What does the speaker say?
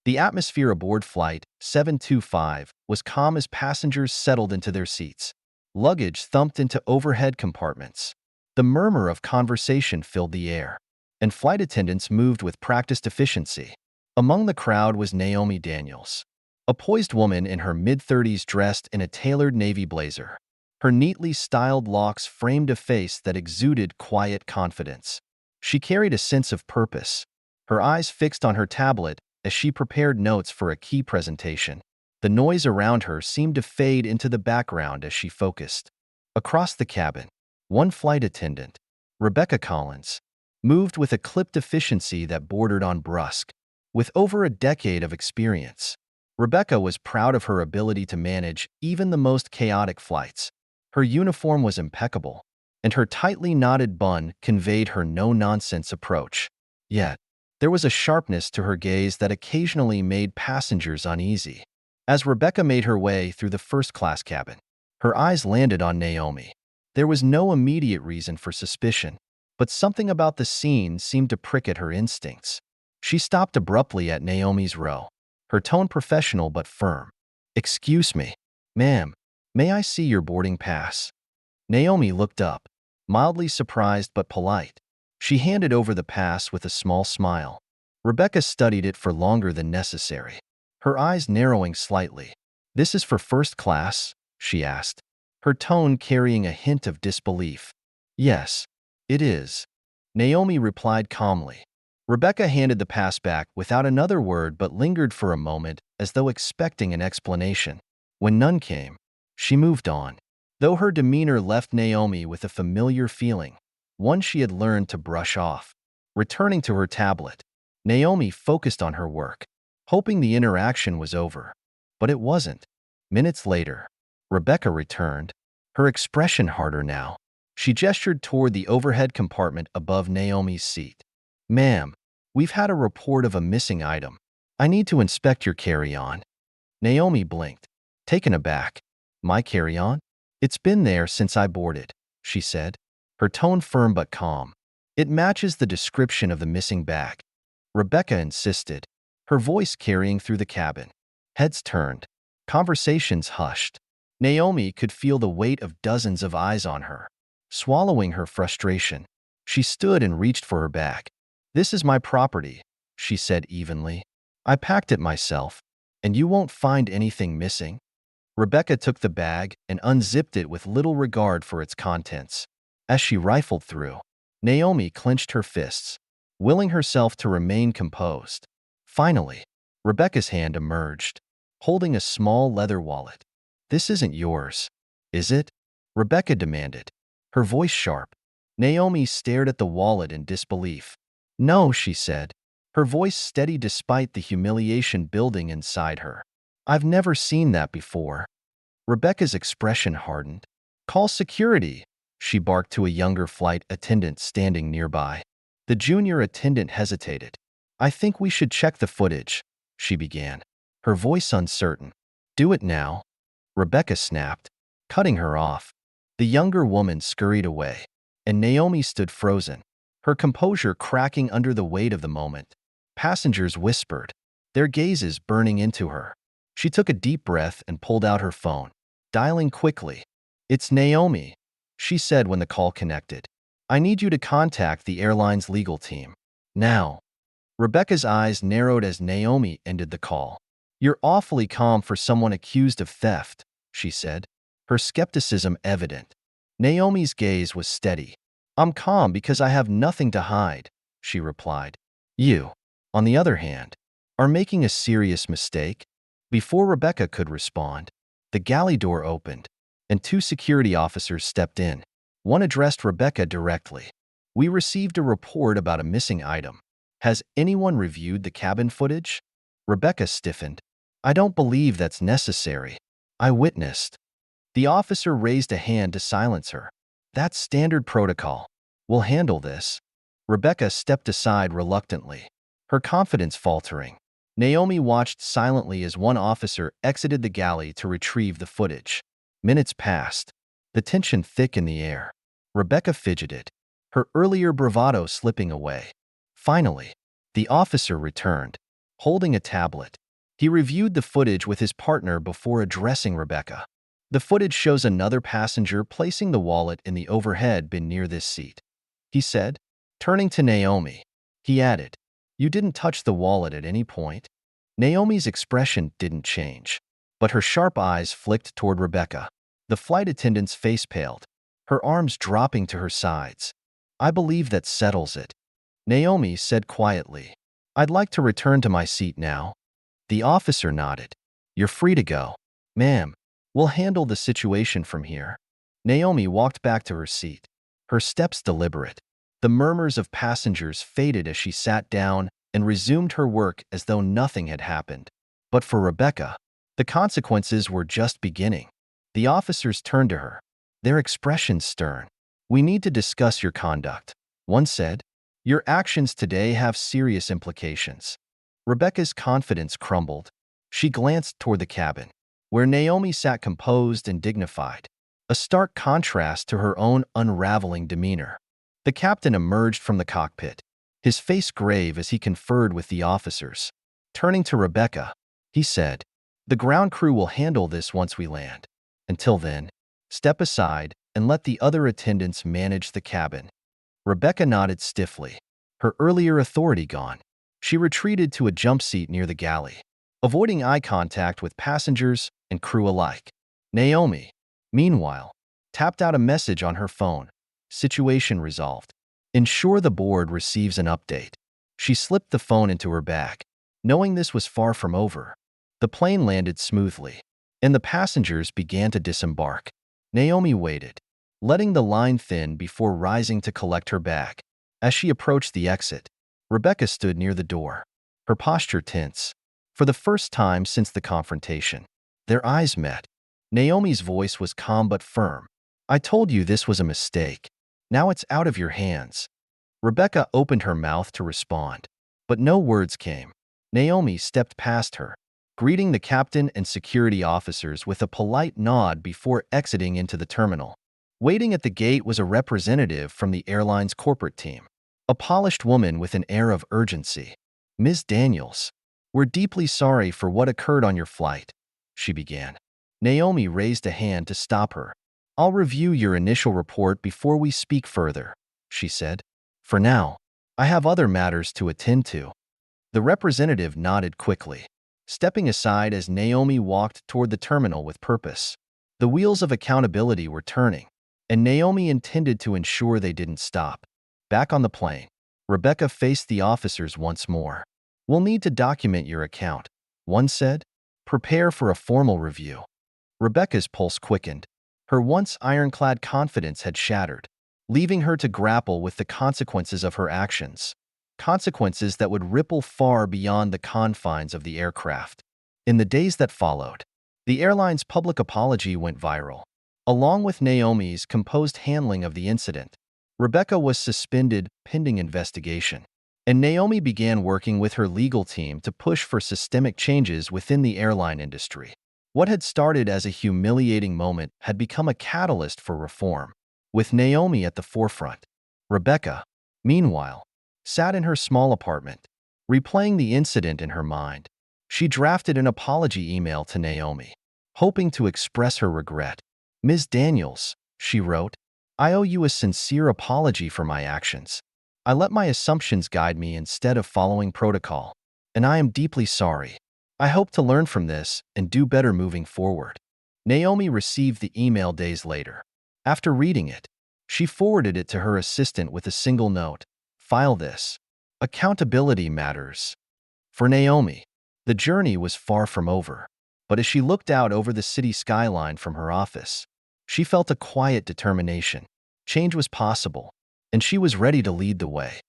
The atmosphere aboard Flight 725 was calm as passengers settled into their seats. Luggage thumped into overhead compartments. The murmur of conversation filled the air, and flight attendants moved with practiced efficiency. Among the crowd was Naomi Daniels, a poised woman in her mid-30s dressed in a tailored navy blazer. Her neatly styled locks framed a face that exuded quiet confidence. She carried a sense of purpose, her eyes fixed on her tablet as she prepared notes for a key presentation. The noise around her seemed to fade into the background as she focused. Across the cabin, one flight attendant, Rebecca Collins, moved with a clipped efficiency that bordered on brusque. With over a decade of experience, Rebecca was proud of her ability to manage even the most chaotic flights. Her uniform was impeccable, and her tightly knotted bun conveyed her no-nonsense approach. Yet, there was a sharpness to her gaze that occasionally made passengers uneasy. As Rebecca made her way through the first-class cabin, her eyes landed on Naomi. There was no immediate reason for suspicion, but something about the scene seemed to prick at her instincts. She stopped abruptly at Naomi's row, her tone professional but firm. "Excuse me, ma'am, may I see your boarding pass?" Naomi looked up, mildly surprised but polite. She handed over the pass with a small smile. Rebecca studied it for longer than necessary, her eyes narrowing slightly. "This is for first class?" she asked, her tone carrying a hint of disbelief. "Yes, it is," Naomi replied calmly. Rebecca handed the pass back without another word but lingered for a moment as though expecting an explanation. When none came, she moved on, though her demeanor left Naomi with a familiar feeling, one she had learned to brush off. Returning to her tablet, Naomi focused on her work, hoping the interaction was over. But it wasn't. Minutes later, Rebecca returned, her expression harder now. She gestured toward the overhead compartment above Naomi's seat. "Ma'am, we've had a report of a missing item. I need to inspect your carry-on." Naomi blinked, taken aback. "My carry-on? It's been there since I boarded," she said, her tone firm but calm. "It matches the description of the missing bag," Rebecca insisted, her voice carrying through the cabin. Heads turned, conversations hushed. Naomi could feel the weight of dozens of eyes on her. Swallowing her frustration, she stood and reached for her bag. "This is my property," she said evenly. "I packed it myself, and you won't find anything missing." Rebecca took the bag and unzipped it with little regard for its contents. As she rifled through, Naomi clenched her fists, willing herself to remain composed. Finally, Rebecca's hand emerged, holding a small leather wallet. "This isn't yours, is it?" Rebecca demanded, her voice sharp. Naomi stared at the wallet in disbelief. "No," she said, her voice steady despite the humiliation building inside her. "I've never seen that before." Rebecca's expression hardened. "Call security," she barked to a younger flight attendant standing nearby. The junior attendant hesitated. "I think we should check the footage," she began, her voice uncertain. "Do it now," Rebecca snapped, cutting her off. The younger woman scurried away, and Naomi stood frozen, her composure cracking under the weight of the moment. Passengers whispered, their gazes burning into her. She took a deep breath and pulled out her phone, dialing quickly. "It's Naomi," she said when the call connected. "I need you to contact the airline's legal team. Now." Rebecca's eyes narrowed as Naomi ended the call. "You're awfully calm for someone accused of theft," she said, her skepticism evident. Naomi's gaze was steady. "I'm calm because I have nothing to hide," she replied. "You, on the other hand, are making a serious mistake." Before Rebecca could respond, the galley door opened, and two security officers stepped in. One addressed Rebecca directly. "We received a report about a missing item. Has anyone reviewed the cabin footage?" Rebecca stiffened. "I don't believe that's necessary. I witnessed." The officer raised a hand to silence her. "That's standard protocol. We'll handle this." Rebecca stepped aside reluctantly, her confidence faltering. Naomi watched silently as one officer exited the galley to retrieve the footage. Minutes passed, the tension thick in the air. Rebecca fidgeted, her earlier bravado slipping away. Finally, the officer returned, holding a tablet. He reviewed the footage with his partner before addressing Rebecca. The footage shows another passenger placing the wallet in the overhead bin near this seat. He said, turning to Naomi. He added, "You didn't touch the wallet at any point?" Naomi's expression didn't change, but her sharp eyes flicked toward Rebecca. The flight attendant's face paled, her arms dropping to her sides. "I believe that settles it," Naomi said quietly. "I'd like to return to my seat now." The officer nodded. "You're free to go, ma'am. We'll handle the situation from here." Naomi walked back to her seat, her steps deliberate. The murmurs of passengers faded as she sat down and resumed her work as though nothing had happened. But for Rebecca, the consequences were just beginning. The officers turned to her, their expressions stern. "We need to discuss your conduct," one said. "Your actions today have serious implications." Rebecca's confidence crumbled. She glanced toward the cabin, where Naomi sat composed and dignified, a stark contrast to her own unraveling demeanor. The captain emerged from the cockpit, his face grave as he conferred with the officers. Turning to Rebecca, he said, "The ground crew will handle this once we land. Until then, step aside and let the other attendants manage the cabin." Rebecca nodded stiffly, her earlier authority gone. She retreated to a jump seat near the galley, avoiding eye contact with passengers and crew alike. Naomi, meanwhile, tapped out a message on her phone. Situation resolved. Ensure the board receives an update. She slipped the phone into her bag, knowing this was far from over. The plane landed smoothly, and the passengers began to disembark. Naomi waited, letting the line thin before rising to collect her bag. As she approached the exit, Rebecca stood near the door, her posture tense. For the first time since the confrontation, their eyes met. Naomi's voice was calm but firm. "I told you this was a mistake. Now it's out of your hands." Rebecca opened her mouth to respond, but no words came. Naomi stepped past her, greeting the captain and security officers with a polite nod before exiting into the terminal. Waiting at the gate was a representative from the airline's corporate team, a polished woman with an air of urgency. "Ms. Daniels, we're deeply sorry for what occurred on your flight," she began. Naomi raised a hand to stop her. "I'll review your initial report before we speak further," she said. "For now, I have other matters to attend to." The representative nodded quickly, stepping aside as Naomi walked toward the terminal with purpose. The wheels of accountability were turning, and Naomi intended to ensure they didn't stop. Back on the plane, Rebecca faced the officers once more. "We'll need to document your account," one said. "Prepare for a formal review." Rebecca's pulse quickened. Her once ironclad confidence had shattered, leaving her to grapple with the consequences of her actions. Consequences that would ripple far beyond the confines of the aircraft. In the days that followed, the airline's public apology went viral, along with Naomi's composed handling of the incident. Rebecca was suspended pending investigation, and Naomi began working with her legal team to push for systemic changes within the airline industry. What had started as a humiliating moment had become a catalyst for reform, with Naomi at the forefront. Rebecca, meanwhile, sat in her small apartment, replaying the incident in her mind. She drafted an apology email to Naomi, hoping to express her regret. "Ms. Daniels," she wrote, "I owe you a sincere apology for my actions. I let my assumptions guide me instead of following protocol, and I am deeply sorry. I hope to learn from this and do better moving forward." Naomi received the email days later. After reading it, she forwarded it to her assistant with a single note: "File this. Accountability matters." For Naomi, the journey was far from over, but as she looked out over the city skyline from her office, she felt a quiet determination. Change was possible, and she was ready to lead the way.